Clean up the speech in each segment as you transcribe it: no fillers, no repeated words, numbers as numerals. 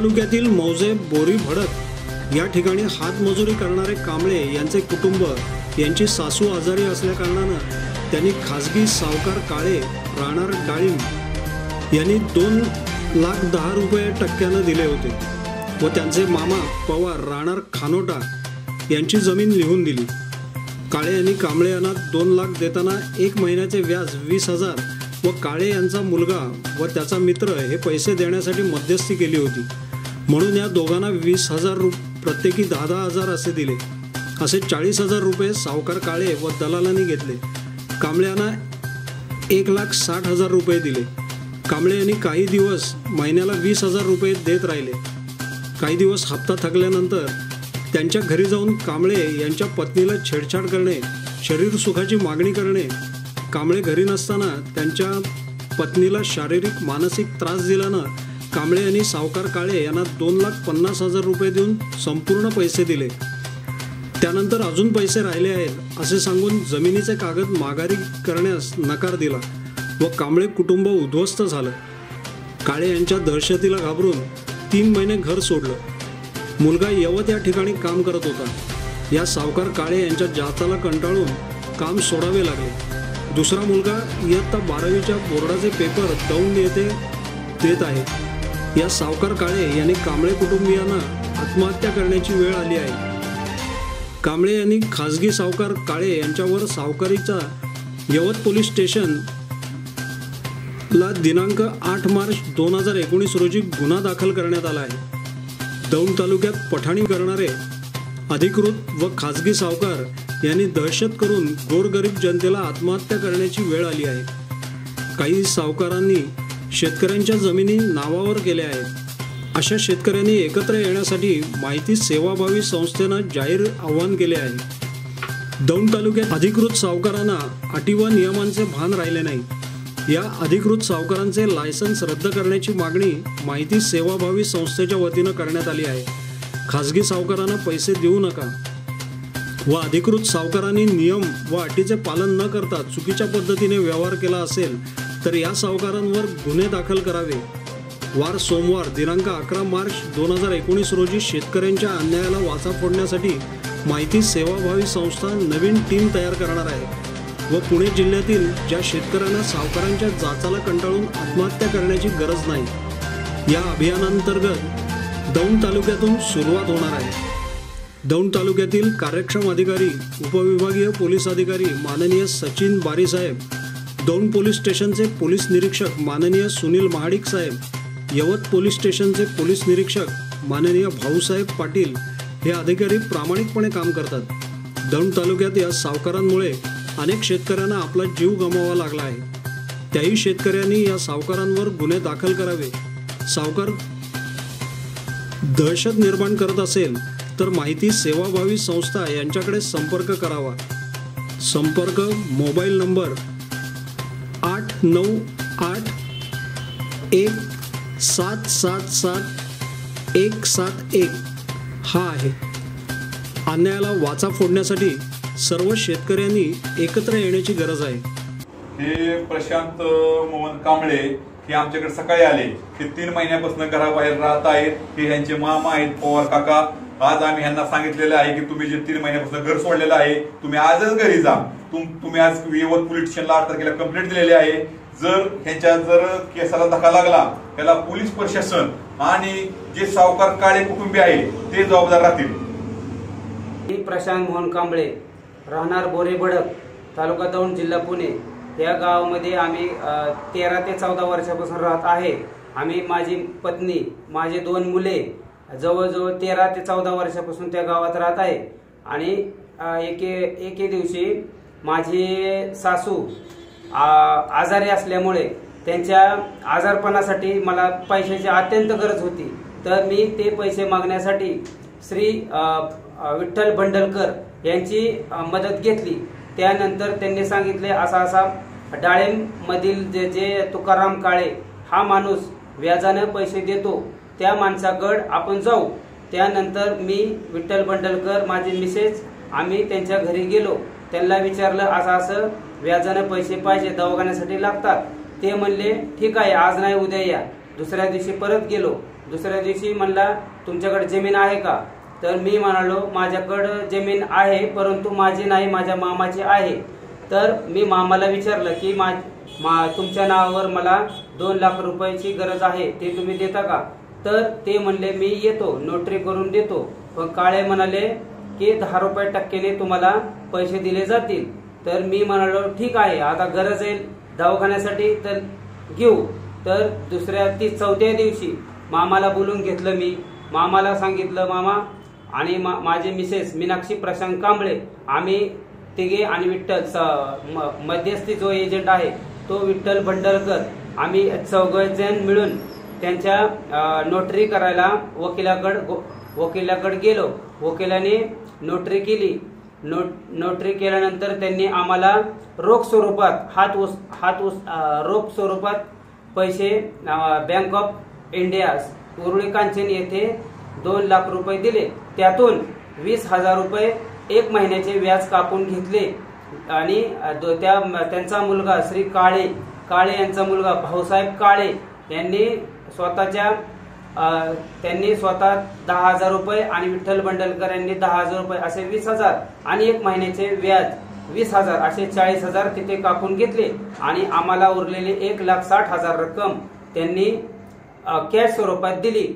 तालुक्यातील मौजे बोरी भडक या ठिकाणी हातमजुरी करणारे कांबळे यांचे कुटुंब यांची सासू आजारी असल्याकारणानं त्यांनी खासगी सावकार काळे राहणार डाळिंब यांनी 2,10,000 रुपये टक्क्यानं दिले होते व त्यांचे मामा पवार राहणार खानोटा यांची जमीन लिहून दिली। काळे यांनी कांबळे यांना 2 लाख देताना 1 महिन्याचे व्याज 20,000 व काळे यांचा मुलगा व त्याचा मित्र हे पैसे देण्यासाठी मध्यस्थी केली होती, म्हणून या दोघांना 20,000 प्रत्येकी 10,000 असे दिले। असे 40,000 रुपये सावकार काळे व दलालांनी घेतले। कांबळे यांना 1,60,000 रुपये दिले। कांबळे यांनी काही दिवस महिन्याला 20,000 रुपये देत राहिले। काही दिवस हप्ता थकल्यानंतर त्यांच्या घरी जाऊन कांबळे यांच्या पत्नीला छेडछाड करणे, शरीर सुखाची मागणी करणे, कांबळे घरी नसताना त्यांच्या पत्नीला शारीरिक मानसिक त्रास दिल्यानं कांबळे यांनी सावकार काळे यांना 2,50,000 रुपये देऊन संपूर्ण पैसे दिले। त्यानंतर अजून पैसे राहिले आहेत असे सांगून जमिनीचे कागद माघारी करण्यास नकार दिला व कांबळे कुटुंब उद्ध्वस्त झालं। काळे यांच्या दहशतीला घाबरून 3 महिने घर सोडलं। मुलगा यवत या ठिकाणी काम करत होता। या सावकार काळे यांच्या जाचाला कंटाळून काम सोडावे लागले। दुसरा मुलगा इयत्ता 12वीच्या बोर्डाचे पेपर दौंड येथे देत आहे। या सावकार काळे यांनी कांबळे कुटुंबियांना आत्महत्या करण्याची वेळ आली आहे। कांबळे यांनी खासगी सावकार काळे यांच्यावर सावकारीचा यवत पोलीस स्टेशनला दिनांक 8 मार्च 2019 रोजी गुन्हा दाखल करण्यात आला आहे। दौंड तालुक्यात पठाणी करणारे अधिकृत व खासगी सावकार यांनी दहशत करून गोरगरीब जनतेला आत्महत्या करण्याची वेळ आली आहे। काही सावकारांनी शेतकऱ्यांच्या जमिनी नावावर केल्या आहेत। अशा शेतकऱ्यांनी एकत्र येण्यासाठी माहिती सेवाभावी संस्थेनं जाहीर आवाहन केले आहे। दौंड तालुक्यात अधिकृत सावकारांना अटी व नियमांचे भान राहिले नाही। या अधिकृत सावकारांचे लायसन्स रद्द करण्याची मागणी माहिती सेवाभावी संस्थेच्या वतीनं करण्यात आली आहे। खासगी सावकारांना पैसे देऊ नका व अधिकृत सावकारांनी नियम व अटीचे पालन न करता चुकीच्या पद्धतीने व्यवहार केला असेल तर या सावकारांवर गुन्हे दाखल करावे। वार सोमवार दिनांक 11 मार्च 2019 रोजी शेतकऱ्यांच्या अन्यायाला वाचा फोडण्यासाठी माहिती सेवाभावी संस्था नवीन टीम तयार करणार आहे व पुणे जिल्ह्यातील ज्या शेतकऱ्यांना सावकारांच्या जाचाला कंटाळून आत्महत्या करण्याची गरज नाही, या अभियानांतर्गत दौंड तालुक्यातून सुरुवात होणार आहे। दौंड तालुक्यातील कार्यक्षम अधिकारी उपविभागीय पोलीस अधिकारी माननीय सचिन बारी साहेब, दौंड पोलीस स्टेशनचे पोलीस निरीक्षक माननीय सुनील महाडिक साहेब, यवत पोलीस स्टेशनचे पोलीस निरीक्षक माननीय भाऊसाहेब पाटील हे अधिकारी प्रामाणिकपणे काम करतात। दौंड तालुक्यात या सावकारांमुळे अनेक शेतकऱ्यांना आपला जीव गमवावा लागला आहे। त्याही शेतकऱ्यांनी या सावकारांवर गुन्हे दाखल करावे। सावकार दहशत निर्माण करत असेल तर माहिती सेवाभावी संस्था यांच्याकडे संपर्क करावा। संपर्क मोबाईल नंबर 8981777 हा आहे। अन्यायाला वाचा फोडण्यासाठी सर्व शेतकऱ्यांनी एकत्र येण्याची गरज आहे। हे प्रशांत मोहन कांबळे हे आमच्याकडे सकाळी आले। ते 3 महिन्यापासून घराबाहेर राहत आहेत। हे यांचे मामा आहेत पवार काका। आज आम्ही यांना सांगितलेलं आहे की तुम्ही जे 3 महिन्यापासून घर सोडलेलं आहे तुम्ही आजच घरी जा। तुम्ही आज यवत पोलीस स्टेशनला 8 तारखेला कंप्लेंट दिलेली आहे। जर ह्यांच्या केसाला धक्का लागला त्याला पोलीस प्रशासन आणि जे सावकार काळे कुटुंबीय आहे ते जबाबदार राहतील। मी प्रशांत मोहन कांबळे राहणार बोरे भडक तालुका दौंड जिल्हा पुणे या गावामध्ये आम्ही 13 ते 14 वर्षापासून राहत आहे। आम्ही माझी पत्नी माझे 2 मुले जवळजवळ 13 ते 14 वर्षापासून त्या गावात राहत आहे। आणि एके दिवशी माझी सासू आजारी असल्यामुळे त्यांच्या आजारपणासाठी मला पैशाची अत्यंत गरज होती, तर मी ते पैसे मागण्यासाठी श्री विठ्ठल भंडलकर यांची मदत घेतली। त्यानंतर त्यांनी सांगितले असा डाळिंबमधील जे तुकाराम काळे हा माणूस व्याजाने पैसे देतो, त्या माणसाकडे आपण जाऊ। त्यानंतर मी विठ्ठल भंडलकर माझे मिसेस आम्ही त्यांच्या घरी गेलो। त्यांना विचारलं असं व्याजाने पैसे पाहिजे दवाखान्यासाठी लागतात। ते म्हणले ठीक आहे आज नाही उद्या या। दुसऱ्या दिवशी परत गेलो। दुसऱ्या दिवशी म्हणला तुमच्याकडे जमीन आहे का? तर मी म्हणालो माझ्याकडं जमीन आहे, परंतु माझी नाही, माझ्या मामाची आहे. तर मी मामाला विचारलं की तुमच्या नावावर मला 2 लाख रुपयाची गरज आहे, ते तुम्ही देता का? तर ते म्हणले मी येतो, नोटरी करून देतो. पण काळे म्हणाले की 10 रुपये टक्क्याने तुम्हाला पैसे दिले जातील. तर मी म्हणालो ठीक आहे, आता गरज आहे दवाखान्यासाठी तर घेऊ. तर चौथ्या दिवशी मामाला बोलून घेतलं. मी मामाला सांगितलं, मामा आणि माझे मिसेस मीनाक्षी प्रशांत कांबळे, आम्ही तिघे आणि विठ्ठल मध्यस्थी जो एजंट आहे तो विठ्ठल भंडलकर, आम्ही 4 जण मिळून त्यांच्या नोटरी करायला वकिलाकडे गेलो. वकिलाने नोटरी केली. नोटरी केल्यानंतर त्यांनी आम्हाला रोख स्वरूपात पैसे bank of India Uruli Kanchan येथे 2 लाख रुपये दिले. त्यातून 20,000 रुपये 1 महिन्याचे व्याज कापून घेतले. आणि त्यांचा मुलगा श्री काळे यांचा मुलगा भाऊसाहेब काळे यांनी स्वतः 10,000 रुपये आणि विठ्ठल भंडलकर यांनी 10,000 रुपये असे 20,000 आणि 1 महिन्याचे व्याज 20,000 असे 40,000 तिथे कापून घेतले. आणि आम्हाला उरलेले 1,60,000 रक्कम त्यांनी कॅश स्वरूपात दिली.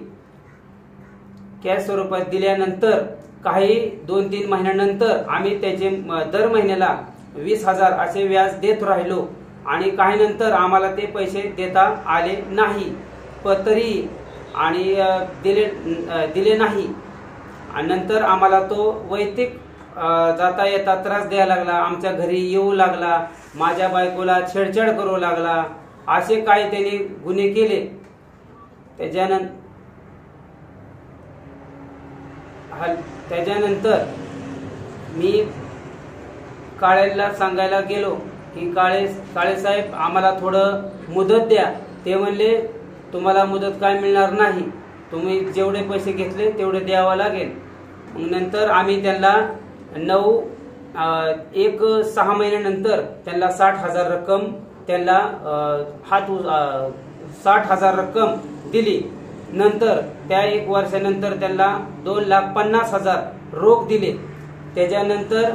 कॅश स्वरूपात दिल्यानंतर काही 2-3 महिन्यानंतर आम्ही त्याचे दर महिन्याला 20,000 असे व्याज देत राहिलो. आणि काही नंतर आम्हाला ते पैसे देता आले नाही, तरी आणि दिले नाही. आणि नंतर आम्हाला तो वैयक्तिक जाता येता त्रास द्यायला लागला, आमच्या घरी येऊ लागला, माझ्या बायकोला छेडछाड करू लागला. असे काही त्यांनी गुन्हे केले. त्याच्यानंतर मी काळेला सांगायला गेलो की काळे साहेब आम्हाला थोडं मुदत द्या. ते म्हणले तुम्हाला मुदत काय मिळणार नाही, तुम्ही जेवढे पैसे घेतले तेवढे द्यावं लागेल. नंतर आम्ही त्यांना 6 महिन्यानंतर त्यांना 60,000 रक्कम 60,000 रक्कम दिली. नंतर त्या 1 वर्षानंतर त्यांना 2,50,000 रोख दिले. त्याच्यानंतर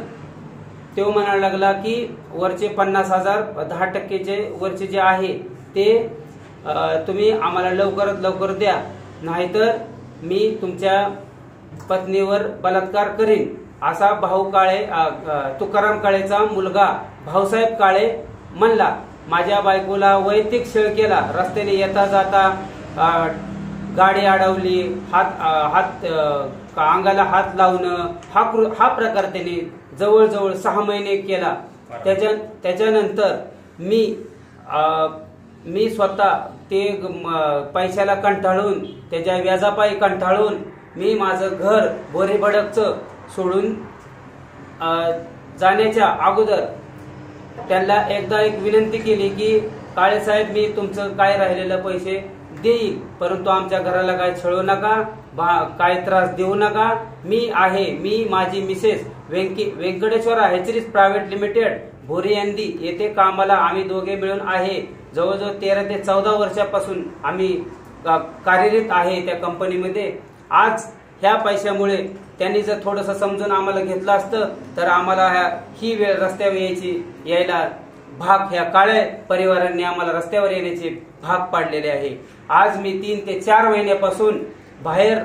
तो म्हणायला लागला की वरचे 50,000 10% वरचे जे आहे ते तुम्ही आम्हाला लवकरात लवकर द्या, नाहीतर मी तुमच्या पत्नीवर बलात्कार करीन, असा तुकाराम काळेचा मुलगा भाऊसाहेब काळे म्हणला. माझ्या बायकोला वैयक्तिक छळ केला. रस्त्याने येता जाता गाडी अडवली, अंगाला हात लावणं, हा प्रकार त्याने जवळजवळ 6 महिने केला. त्याच्यानंतर मी स्वतः ते पैशाला कंटाळून, त्याच्या व्याजापायी कंटाळून मी माझं घर बोरीबडकचं सोडून जाण्याच्या अगोदर त्यांना एकदा एक विनंती केली की काळे साहेब, मी तुमचं काय राहिलेलं पैसे देईल, परंतु आमच्या घराला काय छळू नका, काय त्रास देऊ नका. मी माझी Mrs Venkateshwara hatcheries private limited भोरियांदी येथे कामाला आम्ही दोघे मिळून आहे. जवळजवळ 13 ते 14 वर्षापासून आम्ही कार्यरत आहे त्या कंपनीमध्ये. आज ह्या पैशामुळे त्यांनी जर थोडंसं समजून आम्हाला घेतलं असतं तर आम्हाला ही वेळ रस्त्यावर यायला भाग, ह्या काळ्या परिवारांनी आम्हाला रस्त्यावर येण्याचे भाग पाडलेले आहे. आज मी 3 ते 4 महिन्यापासून बाहेर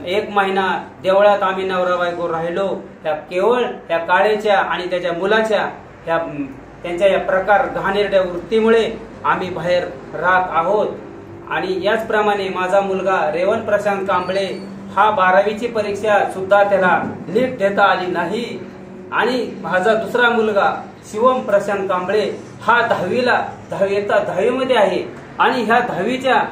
1 महिना देवळात आम्ही नवरा बायको राहिलो. केवळ त्या काळेच्या आणि त्याच्या मुलाच्या त्यांच्या या प्रकार घाणेरड्या वृत्तीमुळे आम्ही बाहेर राहत आहोत. आणि याचप्रमाणे माझा मुलगा रेवण प्रशांत कांबळे हा 12वीची परीक्षा सुद्धा त्याला नीट देता आली नाही. आणि माझा दुसरा मुलगा शिवम प्रशांत कांबळे हा 10वीमध्ये आहे. आणि ह्या 10वीच्या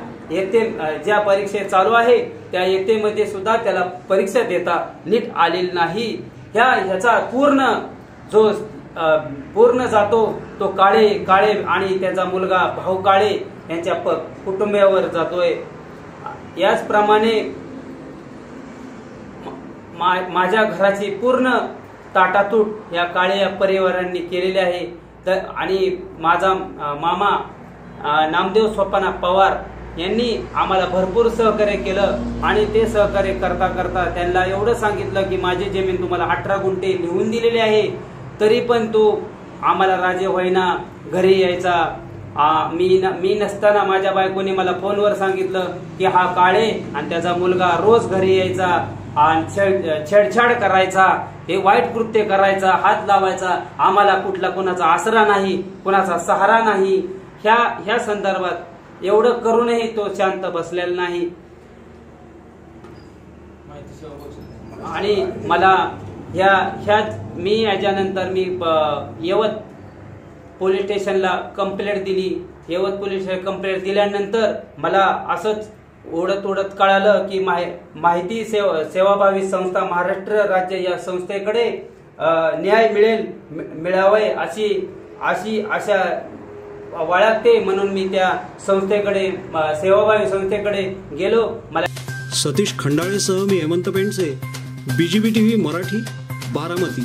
ज्या परीक्षा चालू आहे त्या येतेमध्ये सुद्धा त्याला परीक्षा देता नीट आलेली नाही. ह्याचा पूर्ण जातो तो काळे आणि त्याचा मुलगा भाऊ काळे यांच्या कुटुंबावर जातोय. याचप्रमाणे माझ्या घराची पूर्ण ताटातूट या काळे परिवारांनी केलेली आहे. आणि माझा मामा नामदेव स्वप्ना पवार यांनी आम्हाला भरपूर सहकार्य केलं आणि ते सहकार्य करता करता त्यांना एवढं सांगितलं की माझी जमीन तुम्हाला 18 गुंठे लिहून दिलेली आहे, तरी पण तो आम्हाला राजे होईना घरी यायचा। मी नसताना माझ्या बायकोने मला फोनवर सांगितलं की हा काळे आणि त्याचा मुलगा रोज घरी यायचा आणि छेडछाड करायचा, हे वाईट कृत्य करायचा, हात लावायचा, आम्हाला कुणाचा आसरा नाही, कुणाचा सहारा नाही। ह्या संदर्भात एवढं करूनही तो शांत बसलेला नाही आणि मला मी याच्यानंतर यवत पोलीस स्टेशनला कंप्लेंट दिली। यवत पोलीस स्टेशन कंप्लेंट दिल्यानंतर मला असंच ओढत कळालं की माहिती सेवाभावी संस्था महाराष्ट्र राज्य या संस्थेकडे न्याय मिळावे अशी आशा बाळगते, म्हणून मी त्या संस्थेकडे सेवाभावी संस्थेकडे गेलो। मला सतीश खंडाळेसह मी हेमंत पेंडसे, BGB TV मराठी, बारामती।